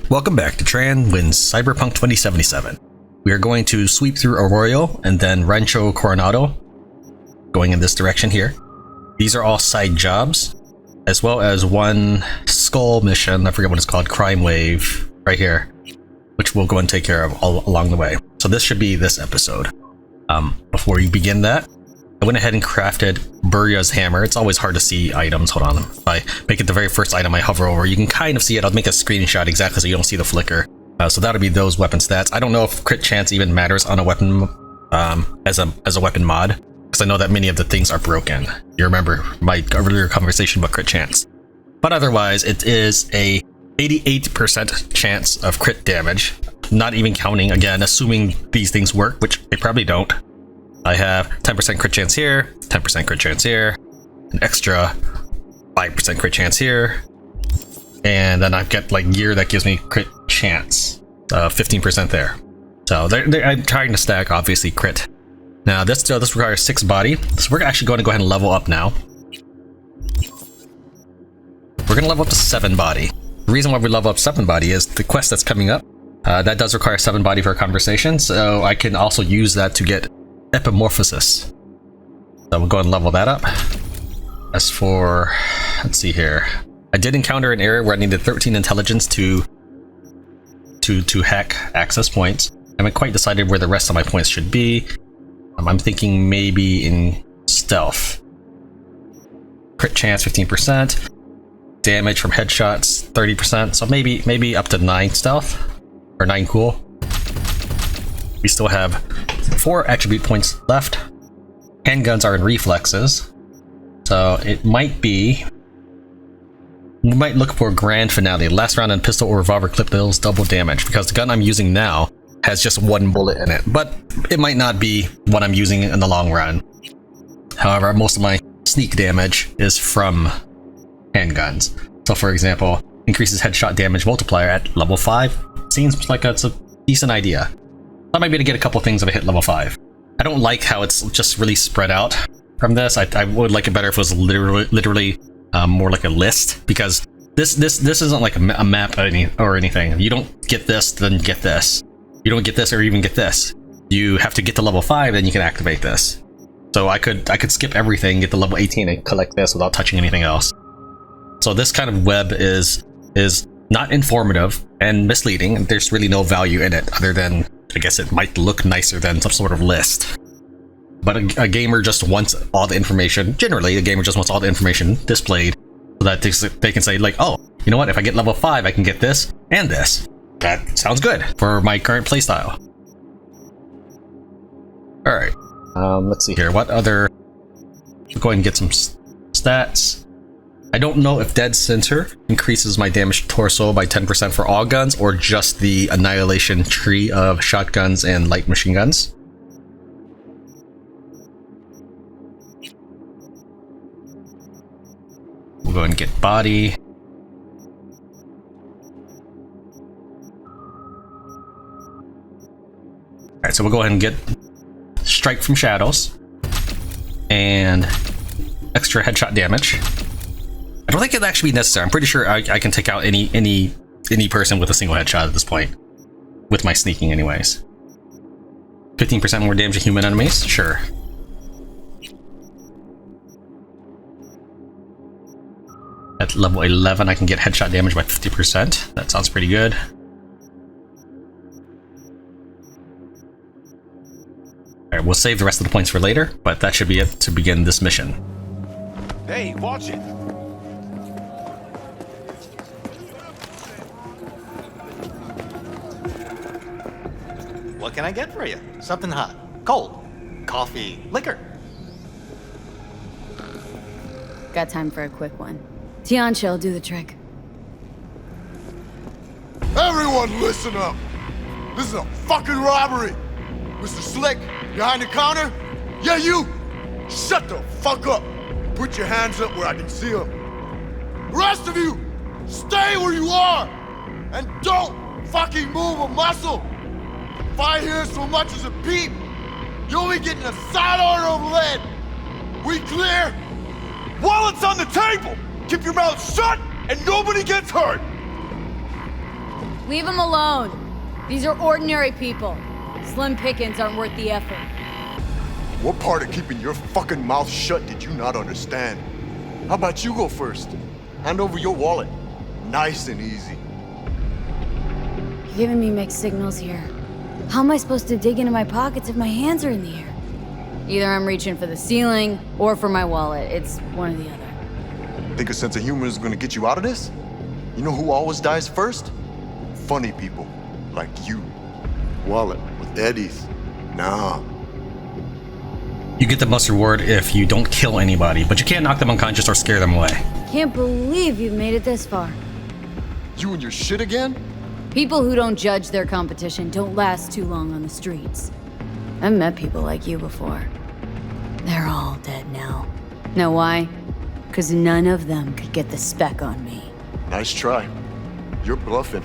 Welcome back to Tran wins Cyberpunk 2077. We are going to sweep through Arroyo and then Rancho Coronado, going in this direction here. These are all side jobs, as well as one skull mission, I forget what it's called, Crime Wave, right here, which we'll go and take care of all along the way. So this should be this episode. Before we begin that, I went ahead and crafted Burya's hammer. It's always hard to see items. Hold on. If I make it the very first item I hover over, you can kind of see it. I'll make a screenshot exactly so you don't see the flicker. So that'll be those weapon stats. I don't know if crit chance even matters on a weapon as a weapon mod, because I know that many of the things are broken. You remember my earlier conversation about crit chance. But otherwise, it is a 88% chance of crit damage. Not even counting, again, assuming these things work, which they probably don't. I have 10% crit chance here, 10% crit chance here, an extra 5% crit chance here, and then I've got like gear that gives me crit chance, 15% there. So I'm trying to stack, obviously, crit. Now this requires 6 body, so we're actually going to go ahead and level up now. We're going to level up to 7 body. The reason why we level up 7 body is the quest that's coming up. That does require 7 body for a conversation, so I can also use that to get Epimorphosis. So we'll go ahead and level that up. As for, let's see here. I did encounter an area where I needed 13 intelligence to hack access points. I haven't quite decided where the rest of my points should be. I'm thinking maybe in stealth. Crit chance 15%. Damage from headshots 30%. So maybe up to 9 stealth or 9 cool. We still have 4 attribute points left. Handguns are in reflexes, so it might be. We might look for a grand finale. Last round in pistol or revolver clip deals double damage, because the gun I'm using now has just 1 bullet in it, but it might not be what I'm using in the long run. However, most of my sneak damage is from handguns. So for example, increases headshot damage multiplier at level 5. Seems like it's a decent idea. I might be able to get a couple things if I hit level 5. I don't like how it's just really spread out from this. I would like it better if it was literally more like a list, because this isn't like a map or anything. You don't get this, then get this. You don't get this or even get this. You have to get to level 5, then you can activate this. So I could skip everything, get to level 18 and collect this without touching anything else. So this kind of web is not informative and misleading. There's really no value in it other than, I guess it might look nicer than some sort of list. But a gamer just wants all the information. Generally, a gamer just wants all the information displayed so that they can say, like, oh, you know what? If I get level 5, I can get this and this. That sounds good for my current playstyle. Alright. Let's see here. What other... We'll go ahead and get some stats. I don't know if Dead Center increases my damage to torso by 10% for all guns, or just the annihilation tree of shotguns and light machine guns. We'll go ahead and get body. Alright, so we'll go ahead and get strike from shadows and extra headshot damage. I don't think it'd actually be necessary. I'm pretty sure I can take out any person with a single headshot at this point, with my sneaking anyways. 15% more damage to human enemies? Sure. At level 11, I can get headshot damage by 50%. That sounds pretty good. Alright, we'll save the rest of the points for later, but that should be it to begin this mission. Hey, watch it! What can I get for you? Something hot, cold, coffee, liquor. Got time for a quick one. Tianchi'll do the trick. Everyone listen up! This is a fucking robbery! Mr. Slick, behind the counter? Yeah, you! Shut the fuck up! Put your hands up where I can see them. The rest of you, stay where you are! And don't fucking move a muscle! If I hear so much as a peep, you'll be getting a side order of lead! We clear? Wallet's on the table! Keep your mouth shut and nobody gets hurt! Leave them alone. These are ordinary people. Slim pickings aren't worth the effort. What part of keeping your fucking mouth shut did you not understand? How about you go first? Hand over your wallet. Nice and easy. You're giving me mixed signals here. How am I supposed to dig into my pockets if my hands are in the air? Either I'm reaching for the ceiling or for my wallet. It's one or the other. Think a sense of humor is gonna get you out of this? You know who always dies first? Funny people, like you. Wallet with Eddie's. Nah. You get the most reward if you don't kill anybody, but you can't knock them unconscious or scare them away. Can't believe you've made it this far. You and your shit again? People who don't judge their competition don't last too long on the streets. I've met people like you before. They're all dead now. Know why? Because none of them could get the spec on me. Nice try. You're bluffing.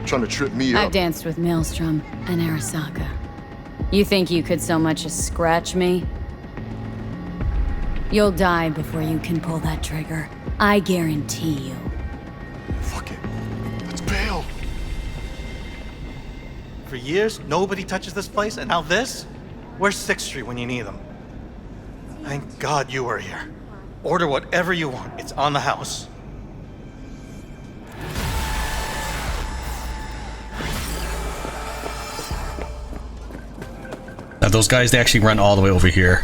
Trying to trip me up. I've danced with Maelstrom and Arasaka. You think you could so much as scratch me? You'll die before you can pull that trigger. I guarantee you. Fuck it. Let's bail. For years, nobody touches this place, and now this? Where's 6th Street when you need them? Thank God you were here. Order whatever you want. It's on the house. Now those guys, they actually run all the way over here.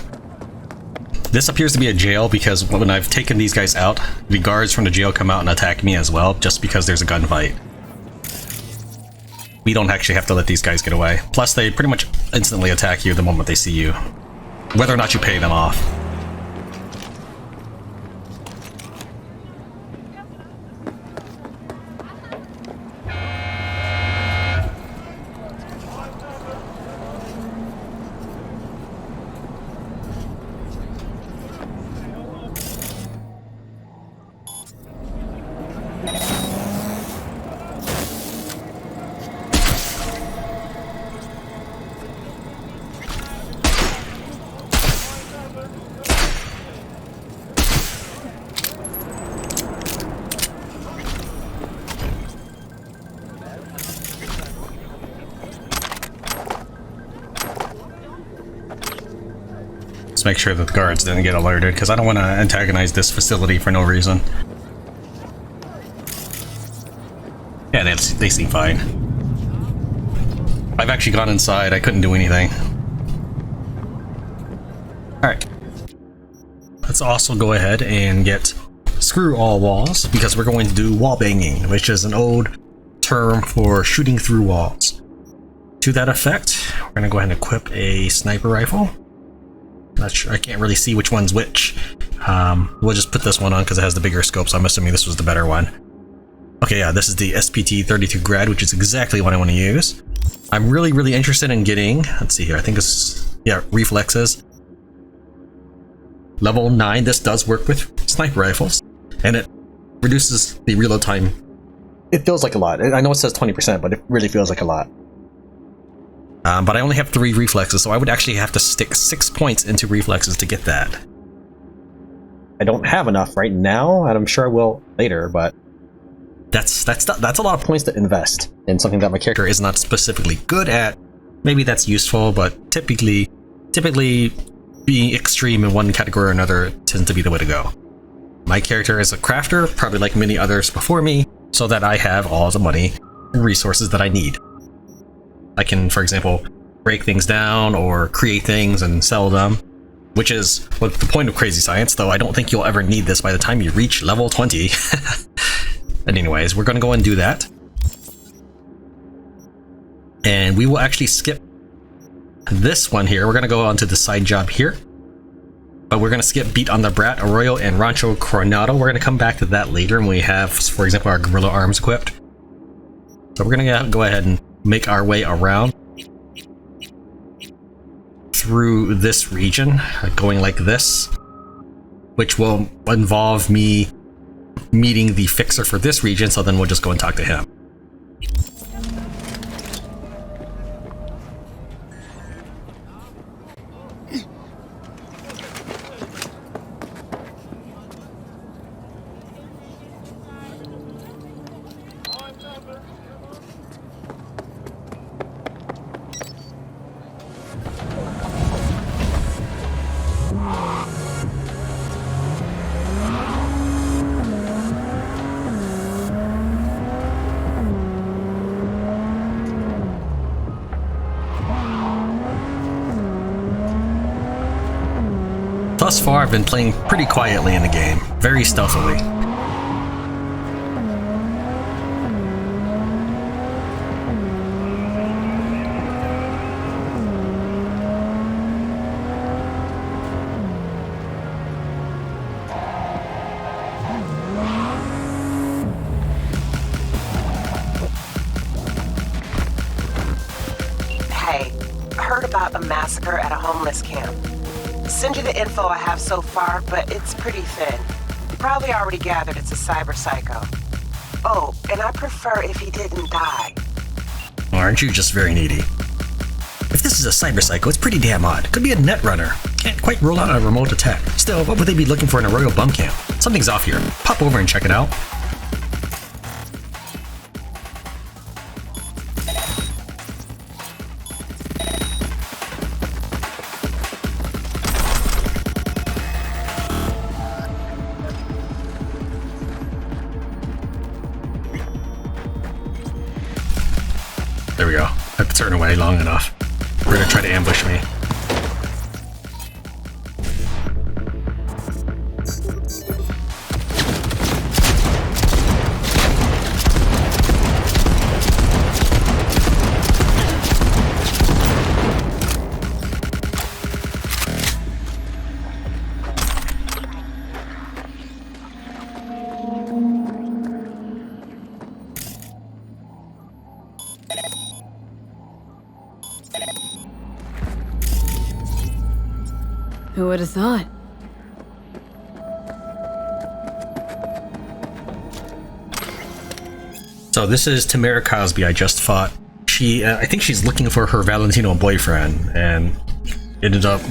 This appears to be a jail because when I've taken these guys out, the guards from the jail come out and attack me as well, just because there's a gunfight. We don't actually have to let these guys get away. Plus, they pretty much instantly attack you the moment they see you, whether or not you pay them off. Let's make sure that the guards didn't get alerted, because I don't want to antagonize this facility for no reason. Yeah, they seem fine. I've actually gone inside, I couldn't do anything. Alright. Let's also go ahead and get screw all walls, because we're going to do wall banging, which is an old term for shooting through walls. To that effect, we're going to go ahead and equip a sniper rifle. Not sure, I can't really see which one's which. We'll just put this one on because it has the bigger scope, so I'm assuming this was the better one. Okay, yeah, this is the SPT-32 Grad, which is exactly what I want to use. I'm really interested in getting, let's see here, I think it's, yeah, reflexes. Level 9, this does work with sniper rifles, and it reduces the reload time. It feels like a lot. I know it says 20%, but it really feels like a lot. But I only have 3 reflexes, so I would actually have to stick 6 points into reflexes to get that. I don't have enough right now, and I'm sure I will later, but that's a lot of points to invest in something that my character is not specifically good at. Maybe that's useful, but typically being extreme in one category or another tends to be the way to go. My character is a crafter, probably like many others before me, so that I have all the money and resources that I need. I can, for example, break things down or create things and sell them, which is what the point of crazy science, though I don't think you'll ever need this by the time you reach level 20. But anyways, we're going to go and do that. And we will actually skip this one here. We're going to go on to the side job here. But we're going to skip Beat on the Brat, Arroyo, and Rancho Coronado. We're going to come back to that later when we have, for example, our guerrilla arms equipped. So we're going to go ahead and make our way around through this region, going like this, which will involve me meeting the fixer for this region, so then we'll just go and talk to him. Thus far, I've been playing pretty quietly in the game, very stealthily. Hey, heard about a massacre at a homeless camp. Send you the info I have so far, but it's pretty thin. You probably already gathered it's a Cyberpsycho. Oh, and I prefer if he didn't die. Aren't you just very needy? If this is a Cyberpsycho, it's pretty damn odd. Could be a netrunner. Can't quite rule out a remote attack. Still, what would they be looking for in a royal bum camp? Something's off here. Pop over and check it out. There we go. I have to turn away long enough. We're gonna try to ambush me. Who would have thought? So this is Tamara Cosby I just fought. She, I think she's looking for her Valentino boyfriend and ended up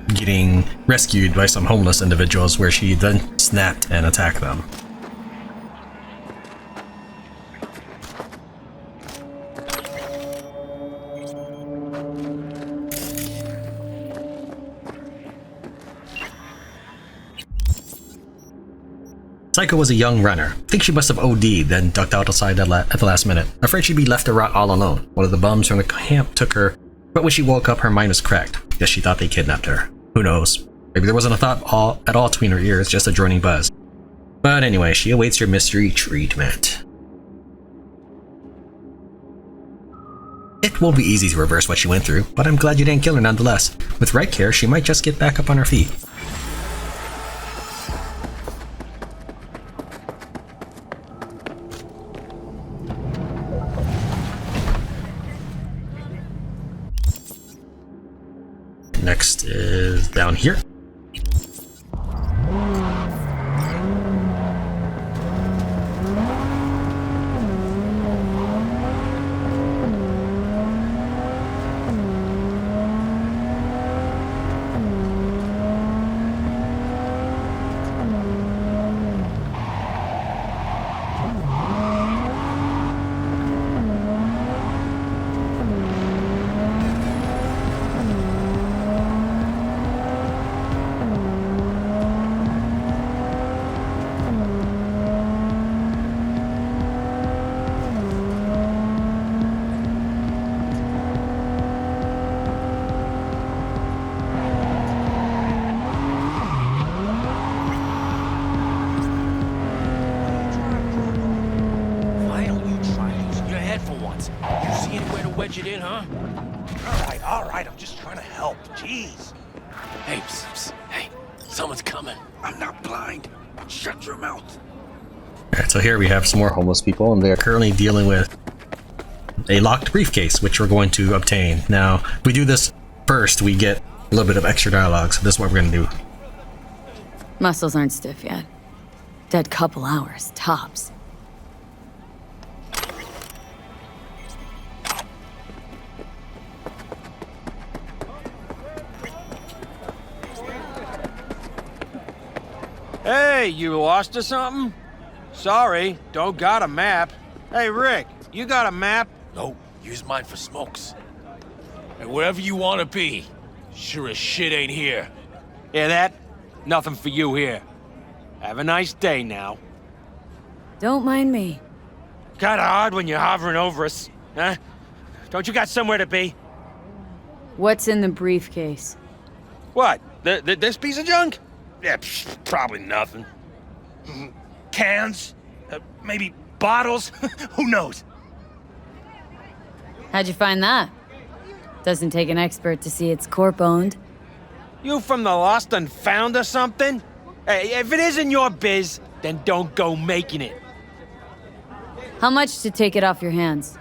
getting rescued by some homeless individuals where she then snapped and attacked them. Psycho was a young runner. I think she must have OD'd, then ducked outside at the last minute. Afraid she'd be left to rot all alone. One of the bums from the camp took her, but when she woke up, her mind was cracked. Guess she thought they kidnapped her. Who knows? Maybe there wasn't a thought at all between her ears, just a droning buzz. But anyway, she awaits your mystery treatment. It won't be easy to reverse what she went through, but I'm glad you didn't kill her nonetheless. With right care, she might just get back up on her feet. Next is down here. Wedge it in, huh? All right, I'm just trying to help. Jeez. Hey, psst. Hey, someone's coming. I'm not blind. Shut your mouth. Alright, so here we have some more homeless people, and they're currently dealing with a locked briefcase, which we're going to obtain. Now, if we do this first, we get a little bit of extra dialogue, so this is what we're going to do. Muscles aren't stiff yet. Dead couple hours, tops. Hey, you lost or something? Sorry, don't got a map. Hey, Rick, you got a map? No, use mine for smokes. And wherever you want to be, sure as shit ain't here. Hear that? Nothing for you here. Have a nice day now. Don't mind me. Kinda odd when you're hovering over us, huh? Don't you got somewhere to be? What's in the briefcase? What, This piece of junk? Yeah, probably nothing. Cans? Maybe bottles? Who knows? How'd you find that? Doesn't take an expert to see it's corp-owned. You from the Lost and Found or something? Hey, if it isn't your biz, then don't go making it. How much to take it off your hands?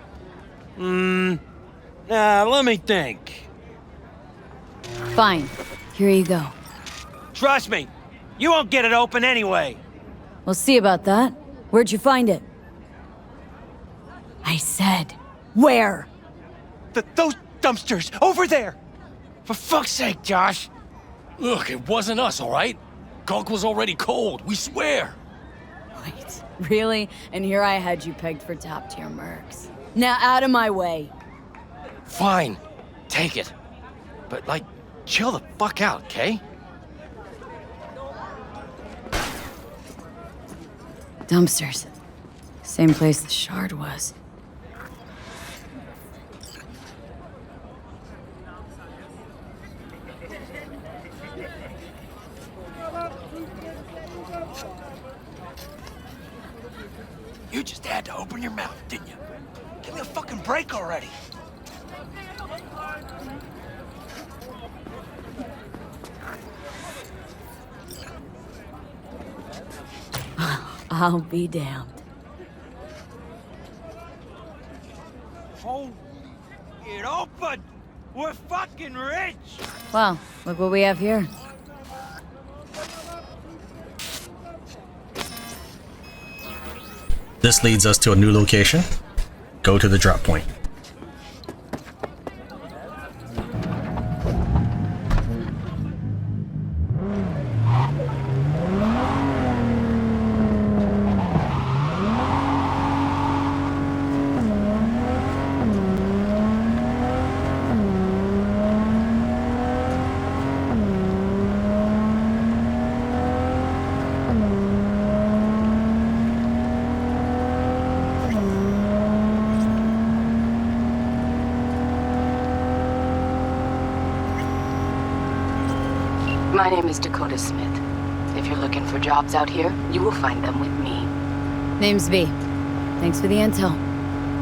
Let me think. Fine. Here you go. Trust me, you won't get it open anyway. We'll see about that. Where'd you find it? I said, where? Those dumpsters, over there! For fuck's sake, Josh. Look, it wasn't us, all right? Gunk was already cold, we swear. Wait, really? And here I had you pegged for top-tier mercs. Now out of my way. Fine, take it. But, like, chill the fuck out, okay? Dumpsters. Same place the shard was. You just had to open your mouth, didn't you? Give me a fucking break already. I'll be damned. Oh, it opened! We're fucking rich! Well, look what we have here. This leads us to a new location. Go to the drop point. My name is Dakota Smith. If you're looking for jobs out here, you will find them with me. Name's V. Thanks for the intel.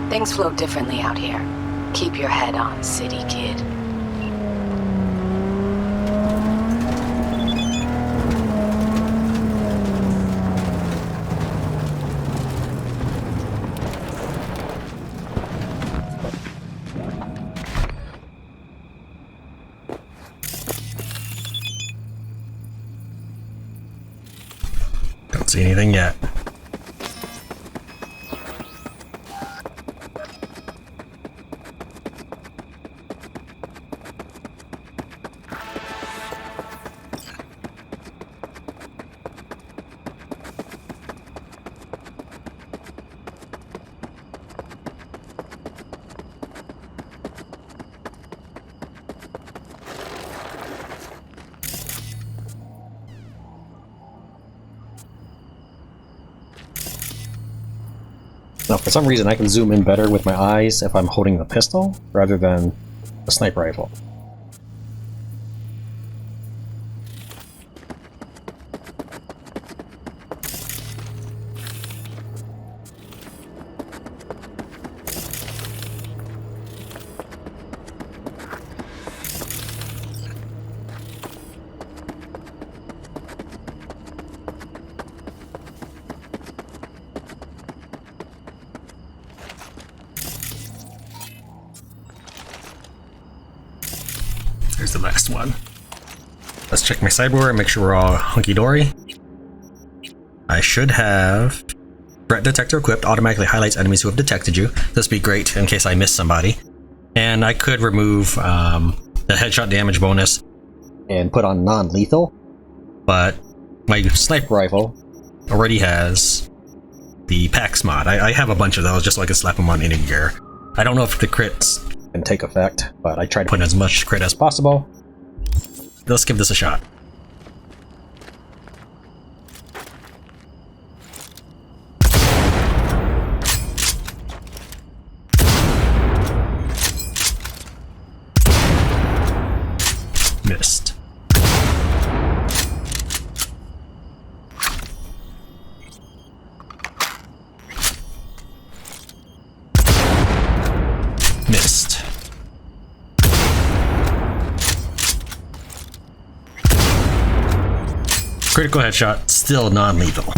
Things flow differently out here. Keep your head on, city kid. Don't see anything yet. Now, for some reason, I can zoom in better with my eyes if I'm holding the pistol rather than a sniper rifle. Here's the last one. Let's check my cyber and make sure we're all hunky-dory. I should have threat detector equipped, automatically highlights enemies who have detected you. This would be great in case I miss somebody. And I could remove the headshot damage bonus and put on non-lethal, but my sniper rifle already has the PAX mod. I have a bunch of those just so I can slap them on any gear. I don't know if the crits can take effect, but I tried to put in as much crit as possible. Let's give this a shot. Missed. Critical headshot, still non-lethal.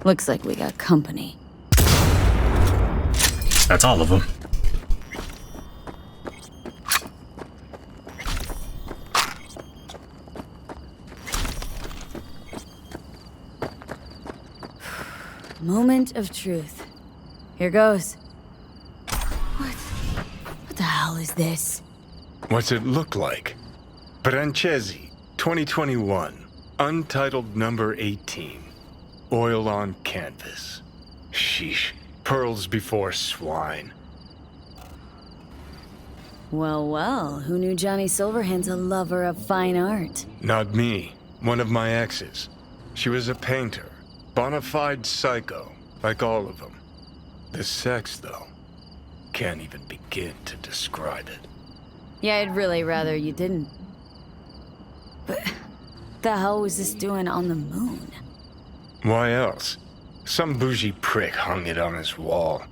Looks like we got company. That's all of them. Moment of truth. Here goes. What the hell is this? What's it look like? Francesi, 2021. Untitled number 18. Oil on canvas. Sheesh. Pearls before swine. Well, who knew Johnny Silverhand's a lover of fine art? Not me. One of my exes. She was a painter. Bona fide psycho, like all of them. The sex, though, can't even begin to describe it. Yeah, I'd really rather you didn't. But the hell was this doing on the moon? Why else? Some bougie prick hung it on his wall.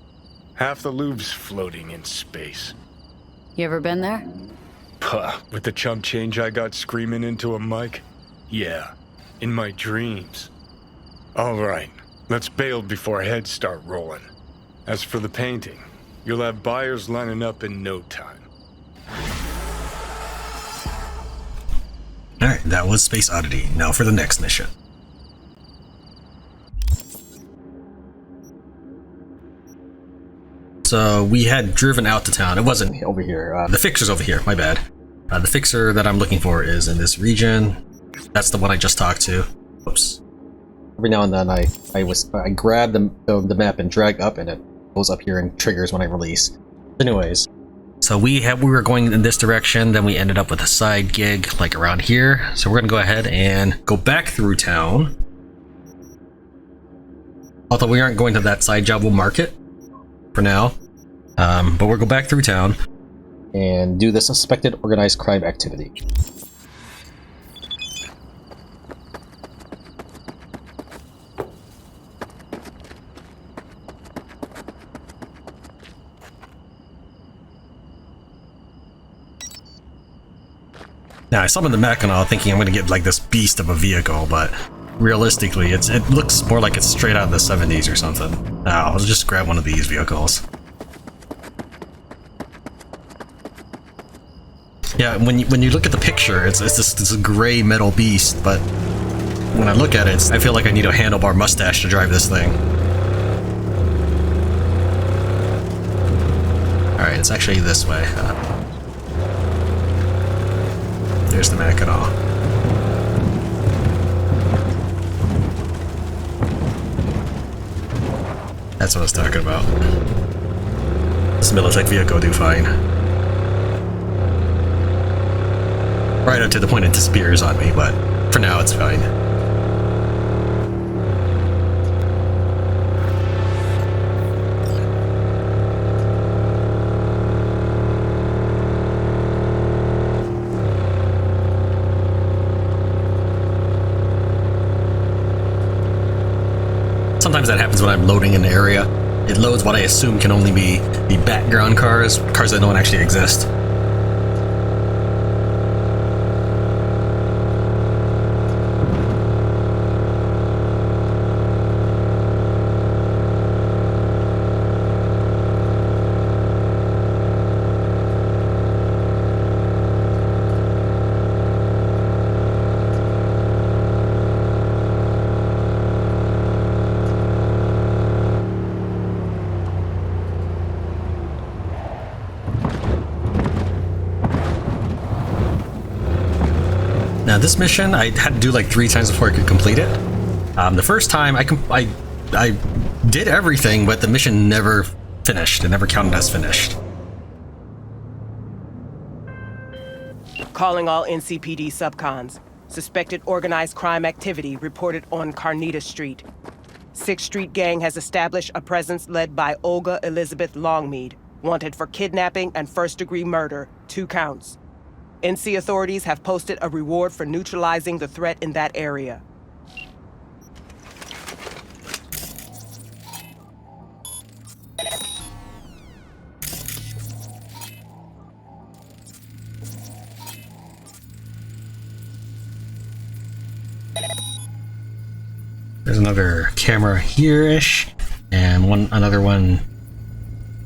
Half the Louvre's floating in space. You ever been there? Puh, with the chump change I got screaming into a mic? Yeah, in my dreams. All right, let's bail before heads start rolling. As for the painting, you'll have buyers lining up in no time. Alright, that was Space Oddity. Now for the next mission. So we had driven out to town. It wasn't over here. The fixer's over here, my bad. The fixer that I'm looking for is in this region. That's the one I just talked to. Whoops. Every now and then I grab the map and drag up, and it goes up here and triggers when I release. Anyways, so we were going in this direction, then we ended up with a side gig like around here. So we're gonna go ahead and go back through town. Although we aren't going to that side job, we'll mark it for now. But we'll go back through town and do the suspected organized crime activity. Now, I summoned the Mackinaw thinking I'm going to get like this beast of a vehicle, but realistically, it looks more like it's straight out of the 70s or something. Now, I'll just grab one of these vehicles. Yeah, when you look at the picture, it's this gray metal beast, but when I look at it, I feel like I need a handlebar mustache to drive this thing. Alright, it's actually this way. There's the Mackinaw. That's what I was talking about. This Militech vehicle will do fine. Right up to the point it disappears on me, but for now it's fine. Sometimes that happens when I'm loading an area. It loads what I assume can only be the background cars that don't actually exist. Now this mission I had to do like 3 times before I could complete it. The first time I did everything, but the mission never finished. It never counted as finished. Calling all NCPD subcons. Suspected organized crime activity reported on Carnita Street. 6th Street gang has established a presence led by Olga Elizabeth Longmead, wanted for kidnapping and first-degree murder, 2 counts. NC authorities have posted a reward for neutralizing the threat in that area. There's another camera here-ish, and another one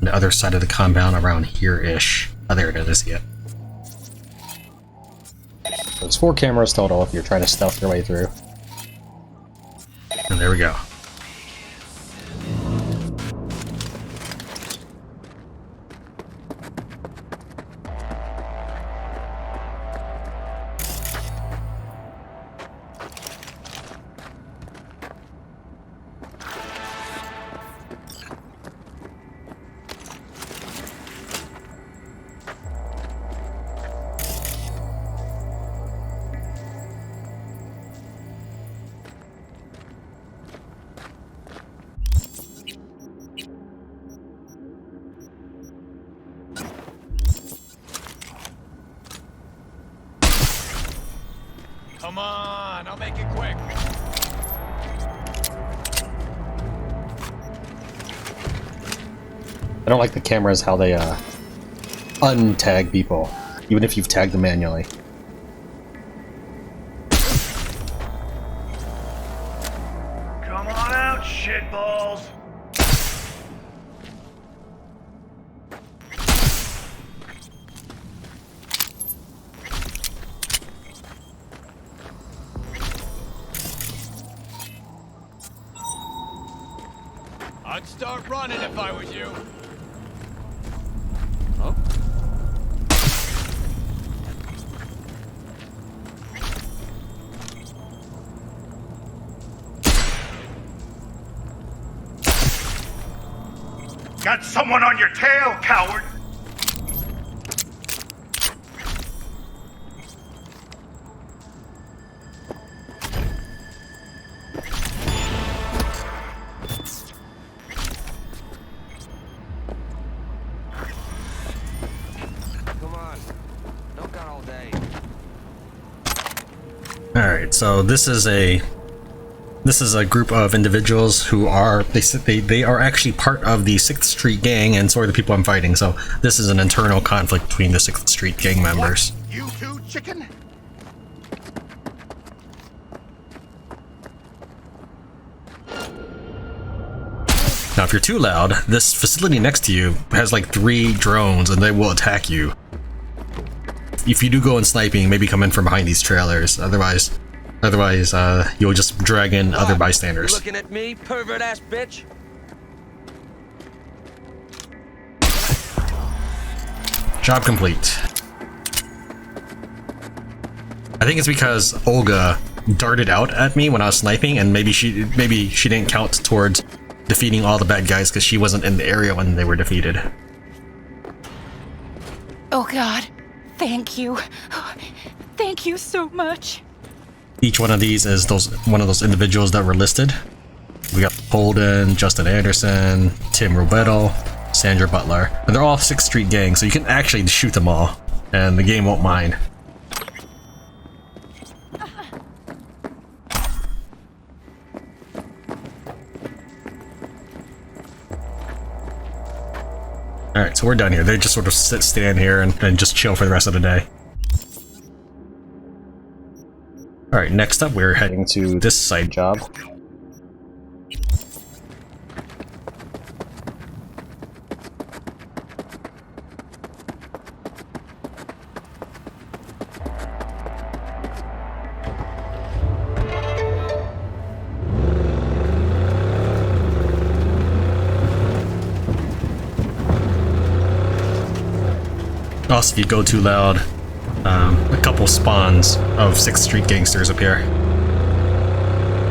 on the other side of the compound around here-ish. Oh, there it is, I see it. There's 4 cameras total if you're trying to stealth your way through. And there we go. Come on, I'll make it quick. I don't like the cameras, how they untag people, even if you've tagged them manually. Come on out, shitballs! I'd start running if I was you. Got someone on your tail, coward! Alright, so this is a group of individuals who are they are actually part of the 6th Street gang, and so are the people I'm fighting. So this is an internal conflict between the 6th Street gang members. What? You two, chicken? Now, if you're too loud, this facility next to you has like 3 drones, and they will attack you. If you do go in sniping, maybe come in from behind these trailers. Otherwise, you'll just drag in other bystanders. You looking at me, pervert ass bitch? Job complete. I think it's because Olga darted out at me when I was sniping, and maybe she didn't count towards defeating all the bad guys because she wasn't in the area when they were defeated. Oh God, thank you. Thank you so much. Each one of these is one of those individuals that were listed. We got Holden, Justin Anderson, Tim Roberto, Sandra Butler. And they're all 6th Street gang, so you can actually shoot them all, and the game won't mind. Alright, so we're done here. They just sort of stand here and just chill for the rest of the day. Alright, next up we're heading to this side job. Also, if you go too loud, a couple spawns of 6th Street gangsters appear.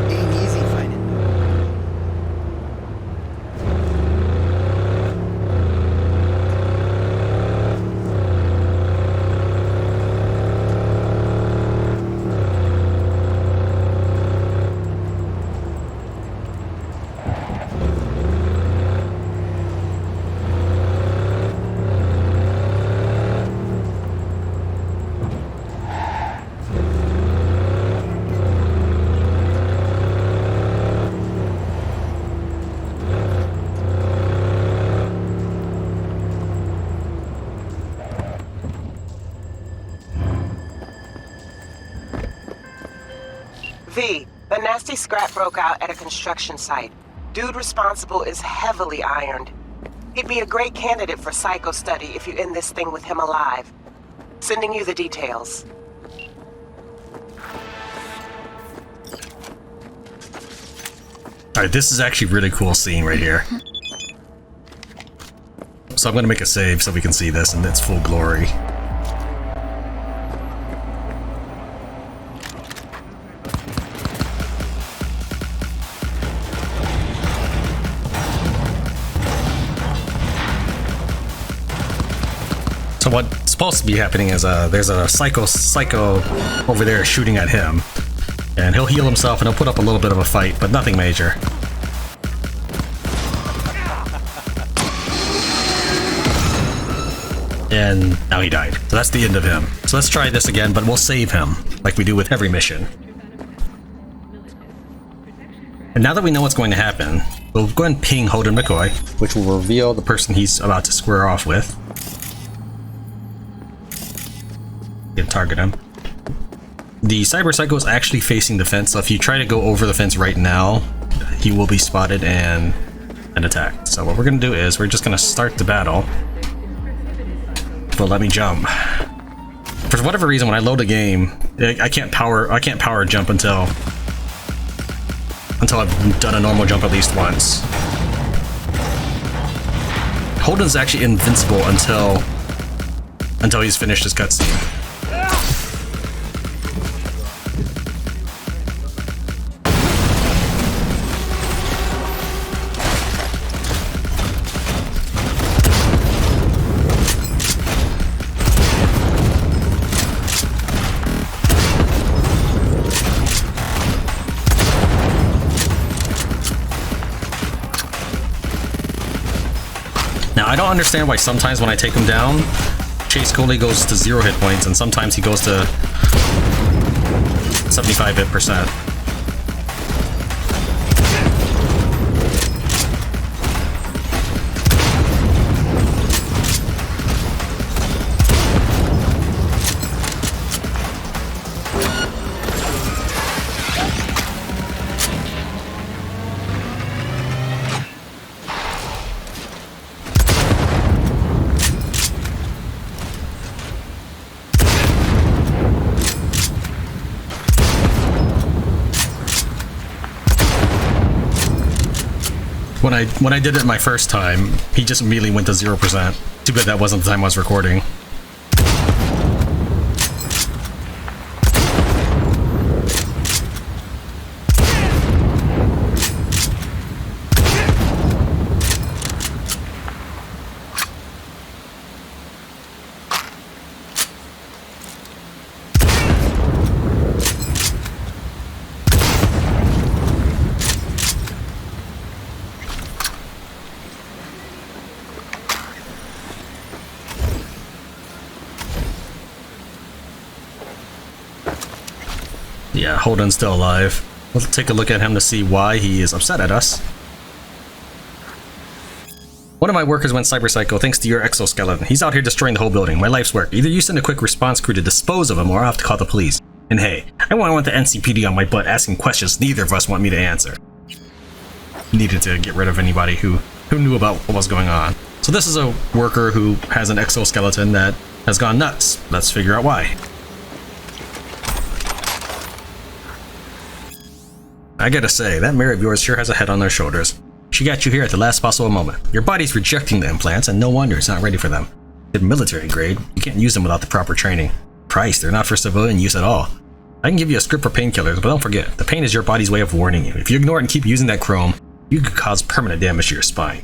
Ain't easy finding. nasty scrap broke out at a construction site. Dude responsible is heavily ironed. He'd be a great candidate for psycho study if you end this thing with him alive. Sending you the details. Alright, this is actually a really cool scene right here. So I'm gonna make a save so we can see this in its full glory. So what's supposed to be happening is there's a psycho over there shooting at him. And he'll heal himself and he'll put up a little bit of a fight, but nothing major. And now he died. So that's the end of him. So let's try this again, but we'll save him, like we do with every mission. And now that we know what's going to happen, we'll go ahead and ping Holden McCoy, which will reveal the person he's about to square off with. Can target him. The Cyberpsycho is actually facing the fence, so if you try to go over the fence right now, he will be spotted and attacked. So what we're gonna do is we're just gonna start the battle. But let me jump. For whatever reason, when I load a game, I can't power jump until I've done a normal jump at least once. Holden's actually invincible until he's finished his cutscene. Now, I don't understand why sometimes when I take him down, Chase Coley goes to 0 hit points, and sometimes he goes to 75%. When I did it my first time, he just immediately went to 0%. Too bad that wasn't the time I was recording. Yeah, Holden's still alive. Let's take a look at him to see why he is upset at us. One of my workers went Cyberpsycho thanks to your exoskeleton. He's out here destroying the whole building. My life's work. Either you send a quick response crew to dispose of him, or I'll have to call the police. And hey, I won't want the NCPD on my butt asking questions neither of us want me to answer. Needed to get rid of anybody who knew about what was going on. So this is a worker who has an exoskeleton that has gone nuts. Let's figure out why. I gotta say, that mirror of yours sure has a head on their shoulders. She got you here at the last possible moment. Your body's rejecting the implants, and no wonder it's not ready for them. They're military grade. You can't use them without the proper training. Christ, they're not for civilian use at all. I can give you a script for painkillers, but don't forget, the pain is your body's way of warning you. If you ignore it and keep using that chrome, you could cause permanent damage to your spine.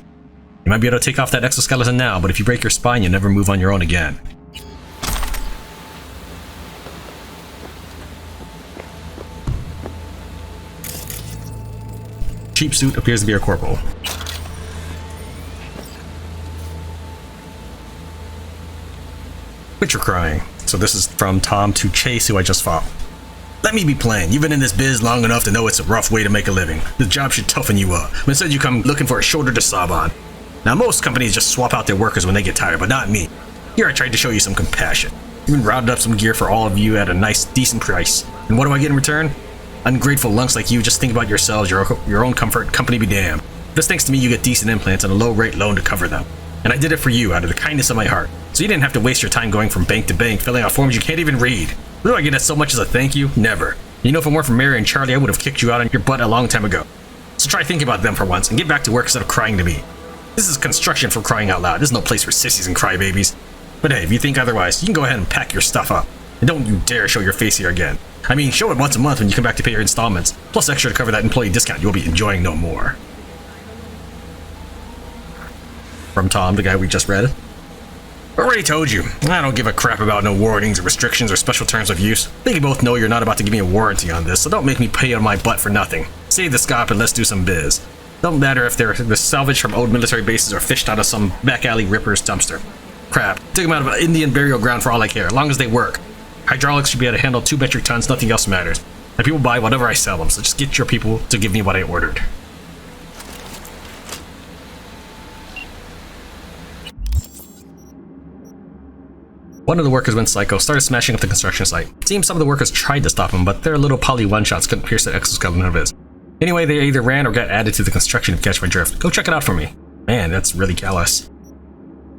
You might be able to take off that exoskeleton now, but if you break your spine, you'll never move on your own again. Cheap suit appears to be a corporal. Quit your crying. So this is from Tom to Chase, who I just fought. Let me be plain. You've been in this biz long enough to know it's a rough way to make a living. The job should toughen you up. But instead you come looking for a shoulder to sob on. Now most companies just swap out their workers when they get tired, but not me. Here I tried to show you some compassion. Even rounded up some gear for all of you at a nice, decent price. And what do I get in return? Ungrateful lunks like you just think about yourselves, your own comfort, company be damned. Just thanks to me you get decent implants and a low-rate loan to cover them. And I did it for you out of the kindness of my heart. So you didn't have to waste your time going from bank to bank, filling out forms you can't even read. Will I get it so much as a thank you? Never. You know, if it weren't for Mary and Charlie, I would have kicked you out on your butt a long time ago. So try thinking about them for once and get back to work instead of crying to me. This is construction for crying out loud. This is no place for sissies and crybabies. But hey, if you think otherwise, you can go ahead and pack your stuff up. And don't you dare show your face here again. I mean, show it once a month when you come back to pay your installments, plus extra to cover that employee discount you'll be enjoying no more. From Tom, the guy we just read. Already told you, I don't give a crap about no warnings or restrictions or special terms of use. I think you both know you're not about to give me a warranty on this, so don't make me pay on my butt for nothing. Save the scop and let's do some biz. Don't matter if they're salvaged from old military bases or fished out of some back alley ripper's dumpster. Crap, take them out of an Indian burial ground for all I care, as long as they work. Hydraulics should be able to handle 2 metric tons, nothing else matters. And people buy whatever I sell them, so just get your people to give me what I ordered. One of the workers went psycho, started smashing up the construction site. It seems some of the workers tried to stop him, but their little poly one-shots couldn't pierce the exoskeleton of his. Anyway, they either ran or got added to the construction if you catch my drift. Go check it out for me. Man, that's really callous.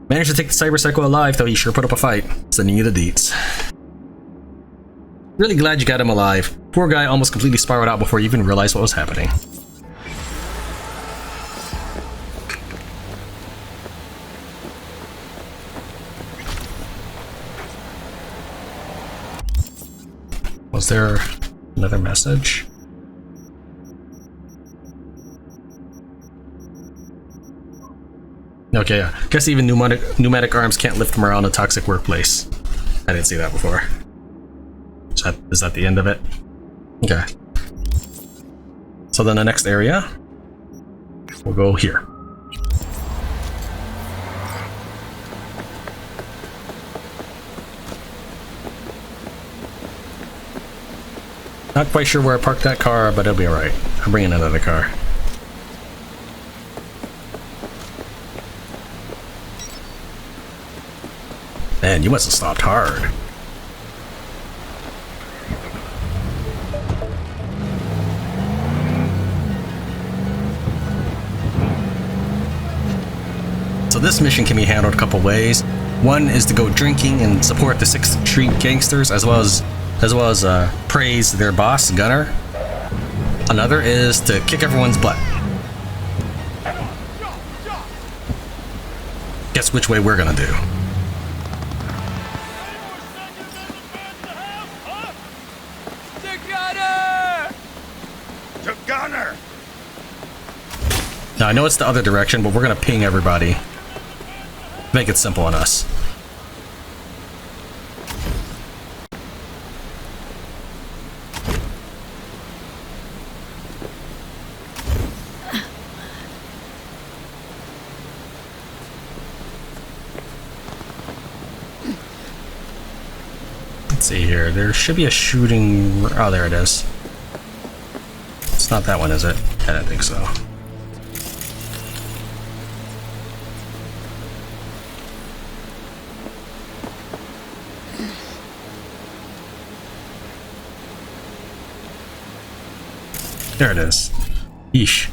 Managed to take the Cyberpsycho alive, though he sure put up a fight. Sending you the deets. Really glad you got him alive. Poor guy almost completely spiraled out before he even realized what was happening. Was there another message? Okay, yeah. Guess even pneumatic arms can't lift him around a toxic workplace. I didn't see that before. Is that the end of it? Okay. So then the next area, we'll go here. Not quite sure where I parked that car, but it'll be alright. I'm bringing another car. Man, you must have stopped hard. So this mission can be handled a couple ways. One is to go drinking and support the 6th Street gangsters, as well as praise their boss, Gunner. Another is to kick everyone's butt. Guess which way we're gonna do. To Gunner! Now I know it's the other direction, but we're gonna ping everybody. Make it simple on us. Let's see here. There should be a shooting. Oh, there it is. It's not that one, is it? I don't think so. There it is. Yeesh.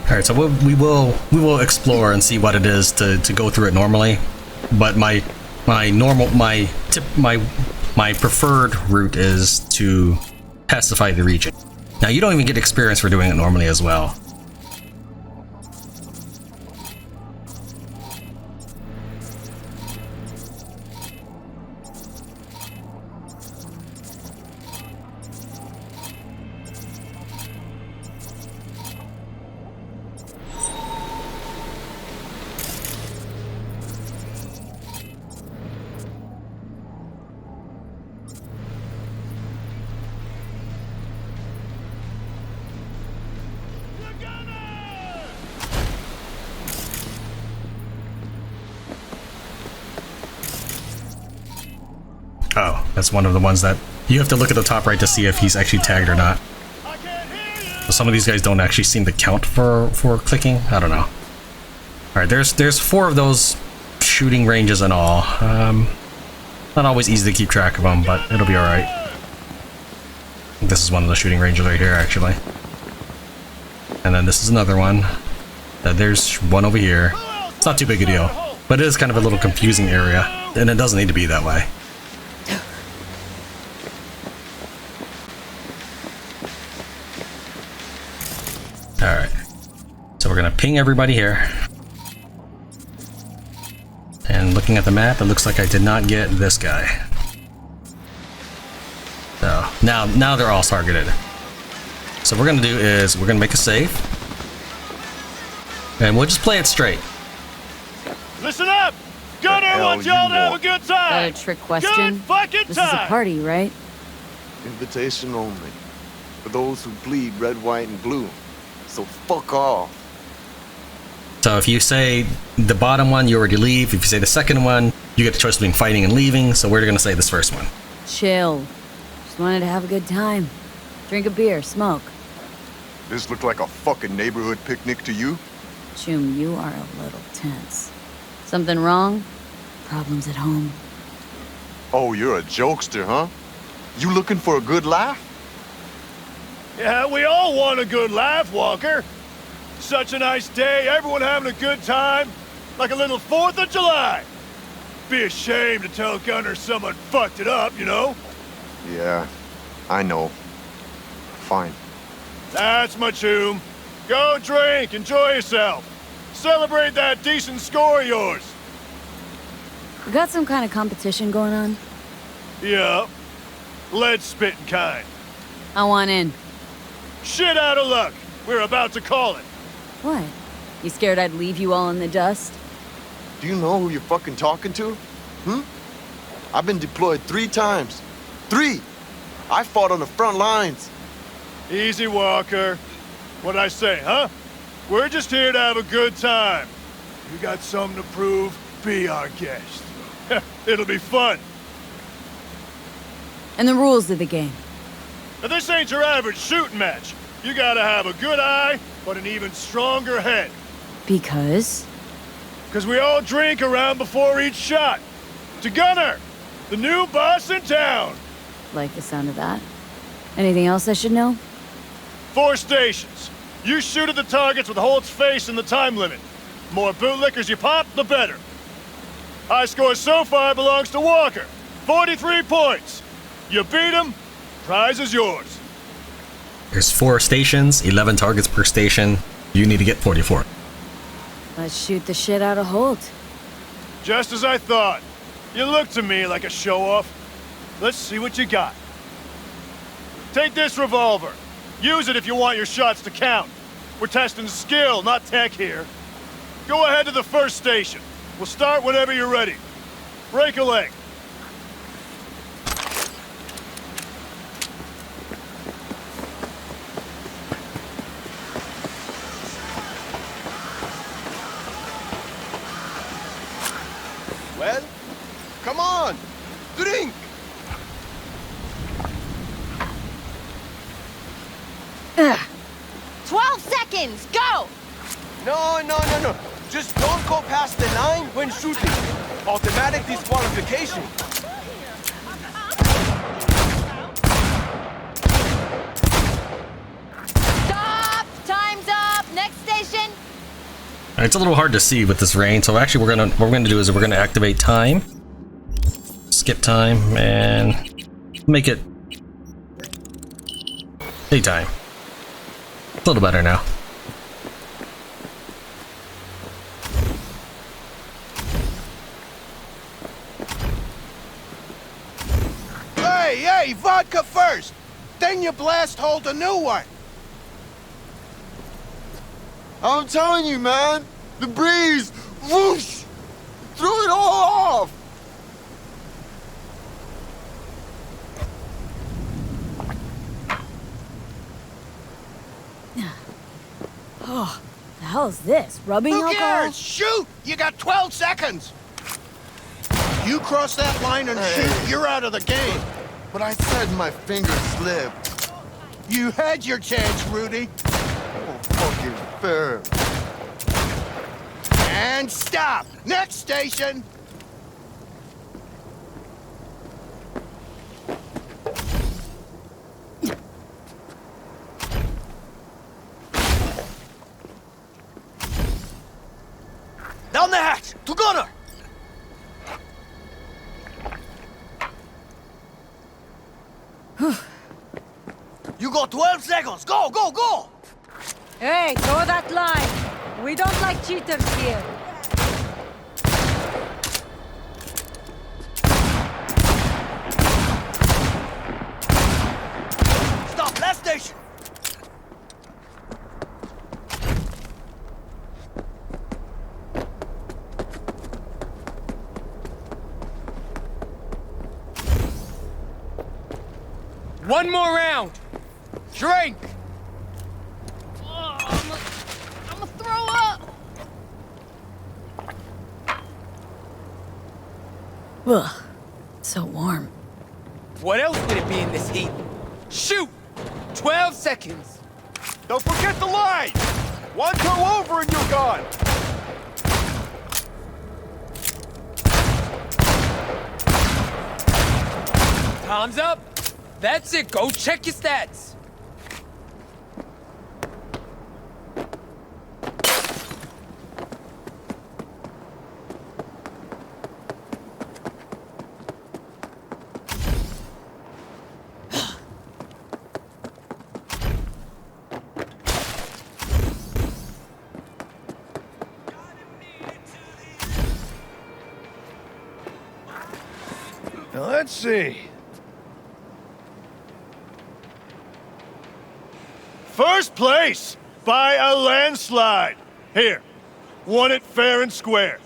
Alright, so we will explore and see what it is to go through it normally. But my preferred route is to pacify the region. Now, you don't even get experience for doing it normally as well. Oh, that's one of the ones that you have to look at the top right to see if he's actually tagged or not. some of these guys don't actually seem to count for clicking. I don't know. Alright, there's 4 of those shooting ranges in all. Not always easy to keep track of them, but it'll be alright. This is one of the shooting ranges right here, actually. And then this is another one. There's one over here. It's not too big a deal, but it is kind of a little confusing area, and it doesn't need to be that way. Alright. So we're gonna ping everybody here. And looking at the map, it looks like I did not get this guy. So now they're all targeted. So what we're gonna do is we're gonna make a save. And we'll just play it straight. Listen up! Gunner wants y'all to have a good time! That a trick question? Good fucking This is a time! party, right? Invitation only. For those who bleed red, white, and blue. So fuck off. So if you say the bottom one, you already leave. If you say the second one, you get the choice between fighting and leaving. So we're gonna say this first one. Chill. Just wanted to have a good time. Drink a beer, smoke. This look like a fucking neighborhood picnic to you? Chum, you are a little tense. Something wrong? Problems at home? Oh, you're a jokester, huh? You looking for a good laugh? Yeah, we all want a good laugh, Walker. Such a nice day, everyone having a good time. Like a little 4th of July. Be ashamed to tell Gunner someone fucked it up, you know? Yeah, I know. Fine. That's my tune. Go drink, enjoy yourself. Celebrate that decent score of yours. We got some kind of competition going on? Yeah. Lead spitting kind. I want in. Shit out of luck. We're about to call it. What? You scared I'd leave you all in the dust? Do you know who you're fucking talking to? I've been deployed 3 times. 3! I fought on the front lines. Easy, Walker. What'd I say, huh? We're just here to have a good time. You got something to prove, be our guest. It'll be fun. And the rules of the game. Now, this ain't your average shooting match. You gotta have a good eye, but an even stronger head. Because? Because we all drink around before each shot. To Gunner, the new boss in town. Like the sound of that. Anything else I should know? 4 stations. You shoot at the targets with Holt's face in the time limit. The more bootlickers you pop, the better. High score so far belongs to Walker. 43 points. You beat him, prize is yours. There's 4 stations, 11 targets per station. You need to get 44. Let's shoot the shit out of Holt. Just as I thought. You look to me like a show-off. Let's see what you got. Take this revolver. Use it if you want your shots to count. We're testing skill, not tech here. Go ahead to the first station. We'll start whenever you're ready. Break a leg. Well, come on! Drink! Ugh. 12 seconds, go! No. Just don't go past the 9 when shooting. Automatic disqualification. Stop! Time's up! Next station! It's a little hard to see with this rain, so actually what we're gonna do is we're gonna activate time. Skip time and make it daytime. A little better now. Hey, vodka first! Then you blast hold a new one! I'm telling you, man! The breeze! Whoosh! Threw it all off! Oh, the hell is this? Rubbing Who alcohol? cares? Shoot! You got 12 seconds! You cross that line and shoot, you're out of the game. But I said my finger slipped. You had your chance, Rudy. fucking firm. And stop! Next station! Down the hatch! To gunner! You got 12 seconds! Go, go, go! Hey, throw that line. We don't like cheaters here. Stop, last station! One more round. Drink. I'm gonna throw up! Ugh, so warm. What else would it be in this heat? Shoot! 12 seconds. Don't forget the line! One toe over and you're gone! Time's up. That's it. Go check your stats. Now let's see. First place by a landslide. Here, won it fair and square.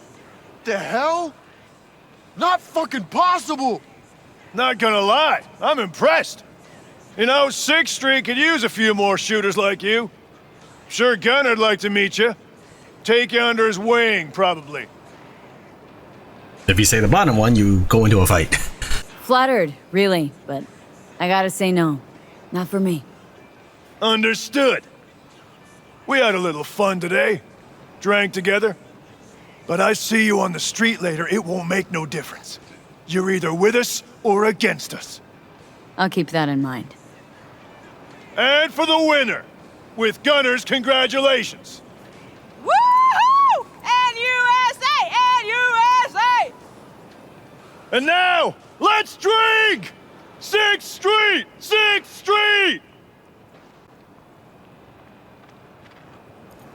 The hell? Not fucking possible! Not gonna lie, I'm impressed. You know, 6th Street could use a few more shooters like you. Sure Gunner'd like to meet you. Take you under his wing, probably. If you say the bottom one, you go into a fight. Flattered, really, but I gotta say no. Not for me. Understood. We had a little fun today. Drank together. But I see you on the street later, it won't make no difference. You're either with us or against us. I'll keep that in mind. And for the winner, with Gunners, congratulations. Woohoo! N-U-S-A! N-U-S-A! And now, let's drink! 6th Street! 6th Street!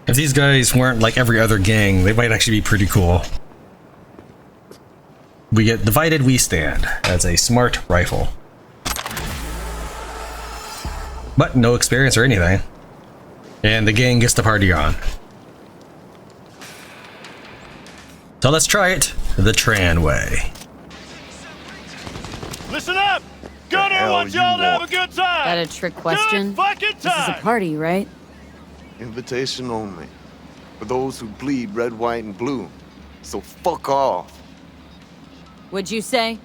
If these guys weren't like every other gang, they might actually be pretty cool. We get Divided We Stand as a smart rifle. But no experience or anything. And the gang gets the party on. So let's try it the Tran way. Listen up! Gunner wants y'all to have a good time! That a trick question? Good fucking This is a time! party, right? Invitation only. For those who bleed red, white, and blue. So fuck off. What'd you say?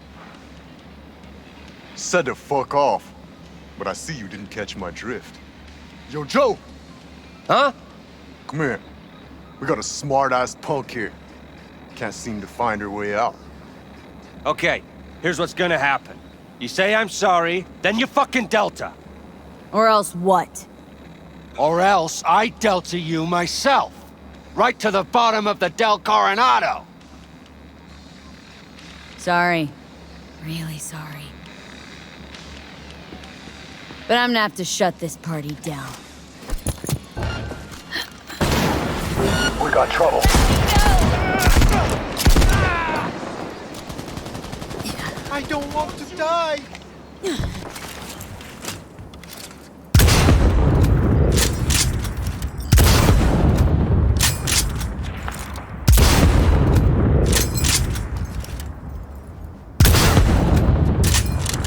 Said to fuck off. But I see you didn't catch my drift. Yo, Joe! Huh? Come here. We got a smart-ass punk here. Can't seem to find her way out. Okay, here's what's gonna happen. You say I'm sorry, then you fucking Delta. Or else what? Or else I Delta you myself. Right to the bottom of the Del Coronado. Sorry. Really sorry. But I'm gonna have to shut this party down. We got trouble. I don't want to die!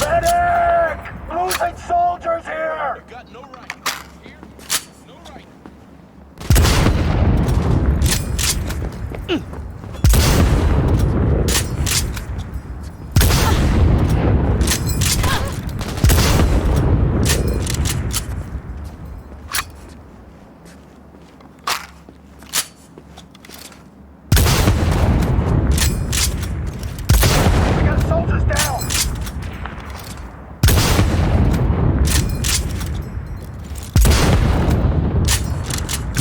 Medic! Losing soldiers here! You got no right. Here, no right.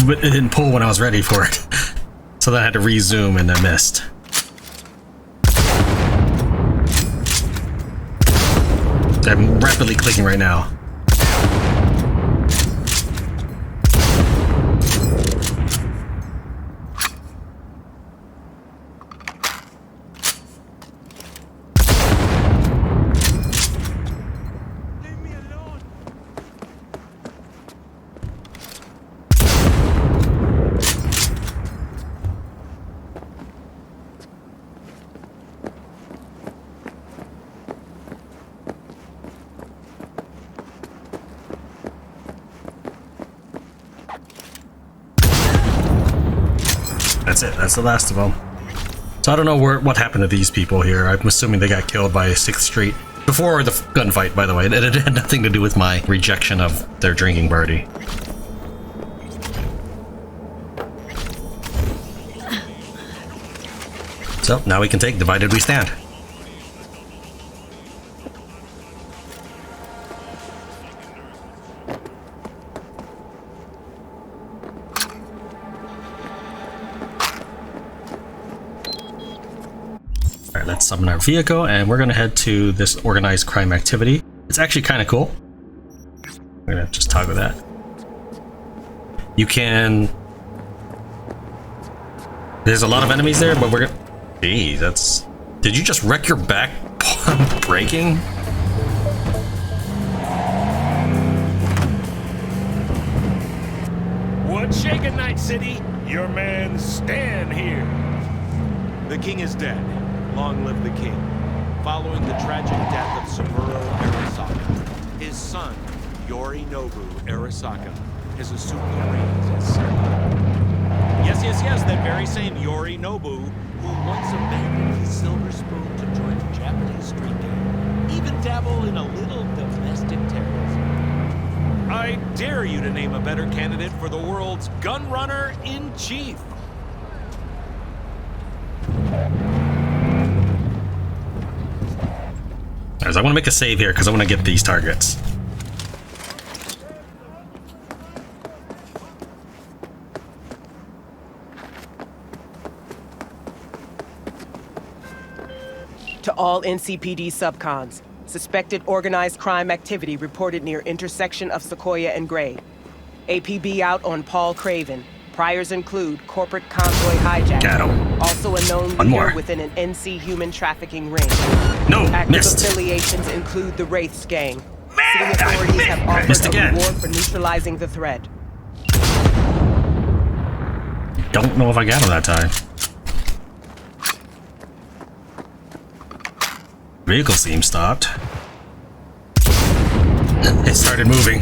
it didn't pull when I was ready for it. So then I had to rezoom and I missed. I'm rapidly clicking right now. That's it. That's the last of them. So I don't know what happened to these people here. I'm assuming they got killed by 6th Street. Before the gunfight, by the way. It had nothing to do with my rejection of their drinking party. So now we can take Divided We Stand. Alright, let's summon our vehicle and we're gonna head to this organized crime activity. It's actually kind of cool. We're gonna just toggle that. You can... There's a lot of enemies there, but we're gonna... Geez, that's... Did you just wreck your back braking? What's shaking, Night City? Your man Stan here. The king is dead. Long live the king. Following the tragic death of Samuro Arasaka, his son, Yorinobu Arasaka, has assumed the reins as Senpai. Yes, that very same Yorinobu who once abandoned his silver spoon to join a Japanese street gang, even dabble in a little domestic terrorism. I dare you to name a better candidate for the world's gun runner in chief. As I want to make a save here because I want to get these targets. To all NCPD subcons, suspected organized crime activity reported near intersection of Sequoia and Gray. APB out on Paul Craven. Priors include corporate convoy hijacking. Also a known leader within an NC human trafficking ring. No, active missed. Affiliations include the Wraiths gang. City authorities have offered a reward for neutralizing the threat. Don't know if I got him that time. Vehicle seems stopped. It started moving.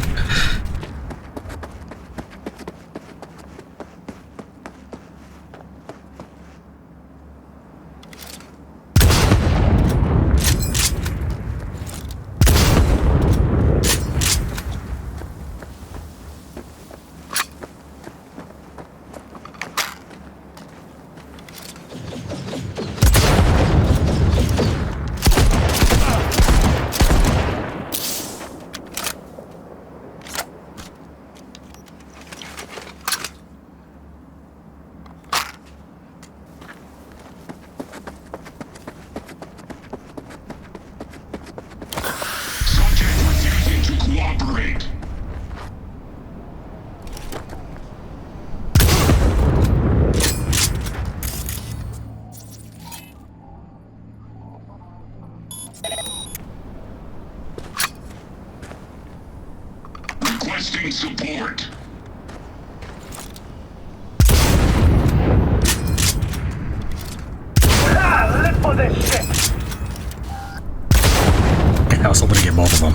Requesting support. Live for this shit! I was hoping to get both of them.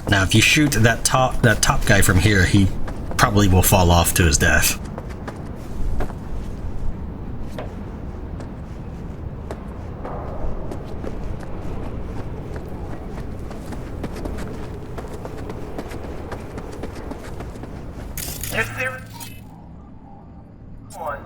Now, if you shoot that top guy from here, he probably will fall off to his death. If there one.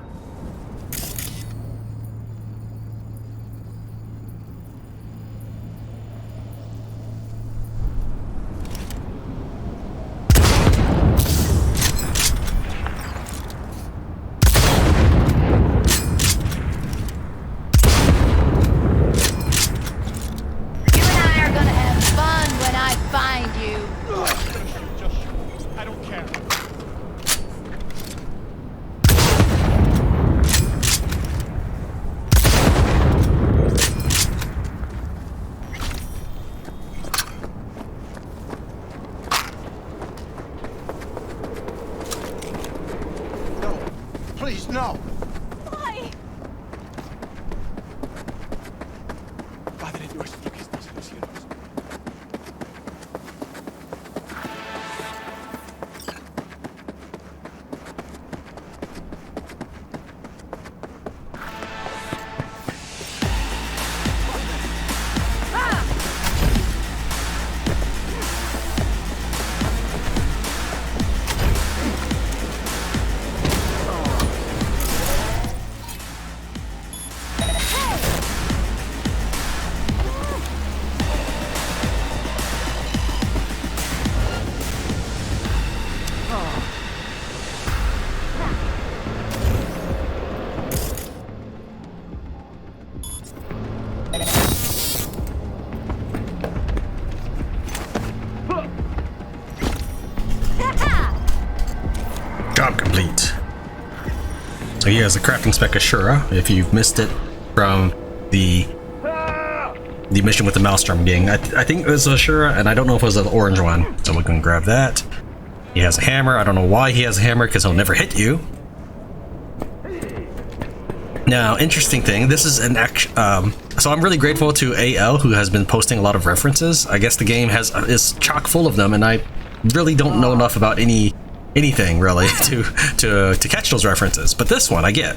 Please, no! Why? Padre nuestro que estás en los cielos. Job complete. So here's the crafting spec Ashura. If you've missed it from the mission with the Maelstrom gang, I think it was Ashura, and I don't know if it was the orange one. So we can grab that. He has a hammer. I don't know why he has a hammer, because he'll never hit you. Now, interesting thing. This is an so I'm really grateful to AL, who has been posting a lot of references. I guess the game is chock full of them, and I really don't know enough about anything really to catch those references, but this one I get.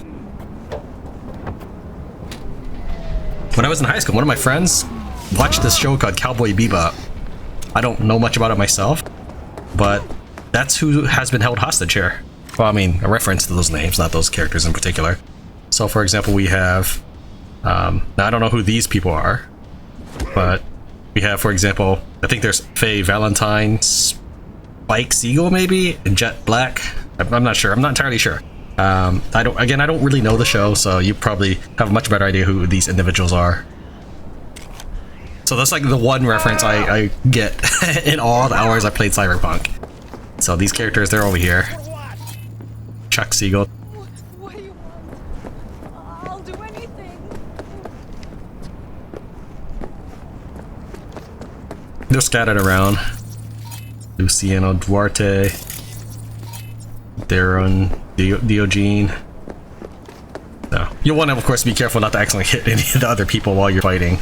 When I was in high school, one of my friends watched this show called Cowboy Bebop. I don't know much about it myself, but that's who has been held hostage here. Well, I mean, a reference to those names, not those characters in particular. So for example, we have now I don't know who these people are, but we have, for example, I think there's Faye Valentine, Spike Siegel maybe, and Jet Black. I'm not sure. I'm not entirely sure. I don't really know the show, so you probably have a much better idea who these individuals are. So that's like the one reference I get in all the hours I played Cyberpunk. So these characters, they're over here. Chuck Siegel. What do you want? I'll do anything. They're scattered around. Luciano Duarte, Darren, Diogene. No. You'll want to, of course, be careful not to accidentally hit any of the other people while you're fighting.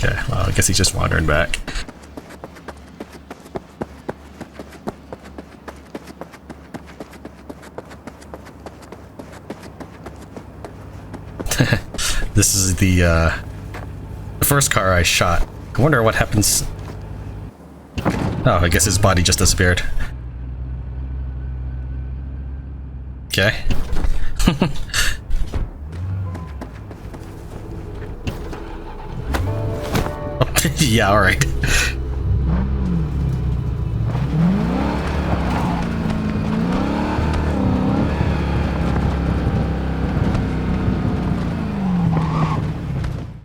Okay, well, I guess he's just wandering back. This is the first car I shot. I wonder what happens. Oh, I guess his body just disappeared. Okay. Yeah, alright.